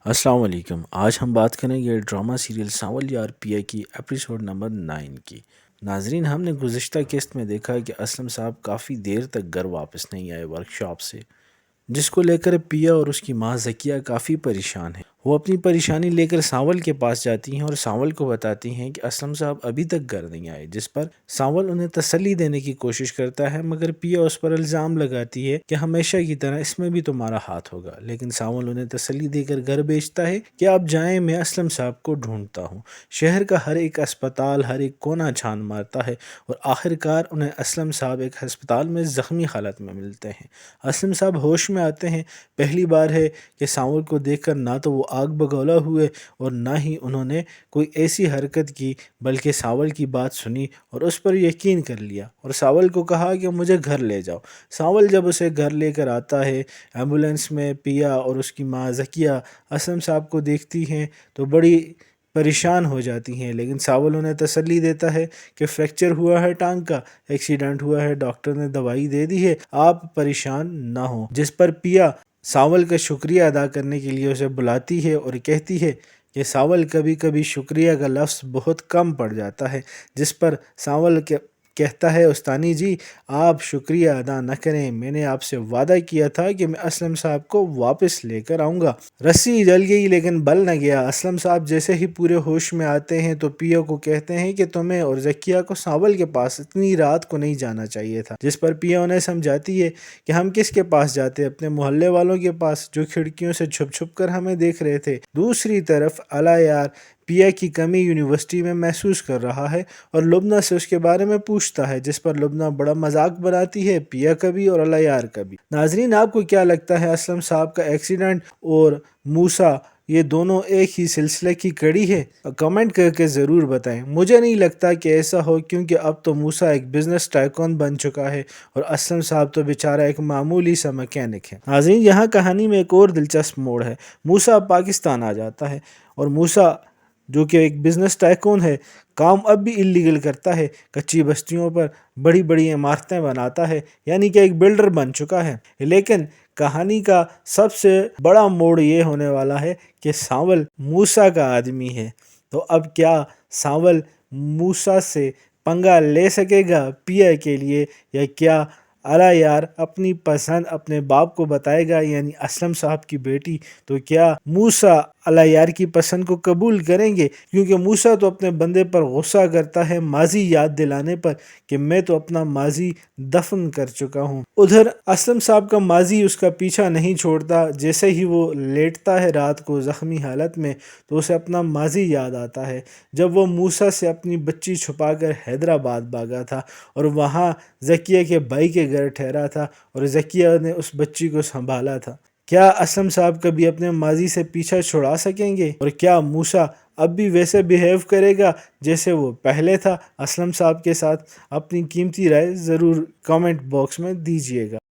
السلام علیکم۔ آج ہم بات کریں گے ڈرامہ سیریل سانول یار پیا کی ایپیسوڈ نمبر 9 کی۔ ناظرین، ہم نے گزشتہ قسط میں دیکھا کہ اسلم صاحب کافی دیر تک گھر واپس نہیں آئے ورکشاپ سے، جس کو لے کر پیا اور اس کی ماں ذکیہ کافی پریشان ہے۔ وہ اپنی پریشانی لے کر سانول کے پاس جاتی ہیں اور سانول کو بتاتی ہیں کہ اسلم صاحب ابھی تک گھر نہیں آئے، جس پر سانول انہیں تسلی دینے کی کوشش کرتا ہے، مگر پیا اس پر الزام لگاتی ہے کہ ہمیشہ کی طرح اس میں بھی تمہارا ہاتھ ہوگا۔ لیکن سانول انہیں تسلی دے کر گھر بھیجتا ہے کہ آپ جائیں، میں اسلم صاحب کو ڈھونڈتا ہوں۔ شہر کا ہر ایک اسپتال، ہر ایک کونا چھان مارتا ہے اور آخر کار انہیں اسلم صاحب ایک ہسپتال میں زخمی حالت میں ملتے ہیں۔ اسلم صاحب ہوش میں آتے ہیں۔ پہلی بار ہے کہ سانول کو دیکھ کر نہ تو وہ آگ بگولا ہوئے اور نہ ہی انہوں نے کوئی ایسی حرکت کی، بلکہ سانول کی بات سنی اور اس پر یقین کر لیا اور سانول کو کہا کہ مجھے گھر لے جاؤ۔ سانول جب اسے گھر لے کر آتا ہے، ایمبولینس میں پیا اور اس کی ماں ذکیہ اسلم صاحب کو دیکھتی ہیں تو بڑی پریشان ہو جاتی ہیں، لیکن سانول انہیں تسلی دیتا ہے کہ فریکچر ہوا ہے ٹانگ کا، ایکسیڈنٹ ہوا ہے، ڈاکٹر نے دوائی دے دی ہے، آپ پریشان نہ ہوں۔ جس پر پیا سانول کا شکریہ ادا کرنے کے لیے اسے بلاتی ہے اور کہتی ہے کہ سانول کبھی کبھی شکریہ کا لفظ بہت کم پڑ جاتا ہے، جس پر سانول کہتا ہے استانی جی آپ شکریہ ادا نہ کریں، میں نے آپ سے وعدہ کیا تھا کہ میں اسلم صاحب کو واپس لے کر آؤں گا۔ رسی جل گئی لیکن بل نہ گیا۔ اسلم صاحب جیسے ہی پورے ہوش میں آتے ہیں تو پیا کو کہتے ہیں کہ تمہیں اور ذکیہ کو سانول کے پاس اتنی رات کو نہیں جانا چاہیے تھا، جس پر پیا انہیں سمجھاتی ہے کہ ہم کس کے پاس جاتے، اپنے محلے والوں کے پاس جو کھڑکیوں سے چھپ چھپ کر ہمیں دیکھ رہے تھے۔ دوسری طرف الا یار پیا کی کمی یونیورسٹی میں محسوس کر رہا ہے اور لبنہ سے اس کے بارے میں پوچھتا ہے، جس پر لبنہ بڑا مذاق بناتی ہے، پیا کا بھی اور الا یار کا بھی۔ ناظرین، آپ کو کیا لگتا ہے اسلم صاحب کا ایکسیڈنٹ اور موسیٰ یہ دونوں ایک ہی سلسلے کی کڑی ہے؟ کمنٹ کر کے ضرور بتائیں۔ مجھے نہیں لگتا کہ ایسا ہو، کیونکہ اب تو موسیٰ ایک بزنس ٹائکون بن چکا ہے اور اسلم صاحب تو بیچارہ ایک معمولی سا میکینک ہے۔ ناظرین، یہاں کہانی میں ایک اور دلچسپ موڑ ہے۔ موسیٰ پاکستان آ جاتا ہے اور موسیٰ جو کہ ایک بزنس ٹائکون ہے، کام اب بھی اللیگل کرتا ہے، کچی بستیوں پر بڑی بڑی عمارتیں بناتا ہے، یعنی کہ ایک بلڈر بن چکا ہے۔ لیکن کہانی کا سب سے بڑا موڑ یہ ہونے والا ہے کہ سانول موسیٰ کا آدمی ہے، تو اب کیا سانول موسیٰ سے پنگا لے سکے گا پیا کے لیے، یا کیا الا یار اپنی پسند اپنے باپ کو بتائے گا، یعنی اسلم صاحب کی بیٹی، تو کیا موسیٰ الا یار کی پسند کو قبول کریں گے؟ کیونکہ موسیٰ تو اپنے بندے پر غصہ کرتا ہے ماضی یاد دلانے پر کہ میں تو اپنا ماضی دفن کر چکا ہوں۔ ادھر اسلم صاحب کا ماضی اس کا پیچھا نہیں چھوڑتا، جیسے ہی وہ لیٹتا ہے رات کو زخمی حالت میں تو اسے اپنا ماضی یاد آتا ہے، جب وہ موسیٰ سے اپنی بچی چھپا کر حیدرآباد بھاگا تھا اور وہاں ذکیہ کے بھائی کے گھر ٹھہرا تھا اور ذکیہ نے اس بچی کو سنبھالا تھا۔ کیا اسلم صاحب کبھی اپنے ماضی سے پیچھا چھڑا سکیں گے، اور کیا موسیٰ اب بھی ویسے بیہیو کرے گا جیسے وہ پہلے تھا اسلم صاحب کے ساتھ؟ اپنی قیمتی رائے ضرور کامنٹ باکس میں دیجیے گا۔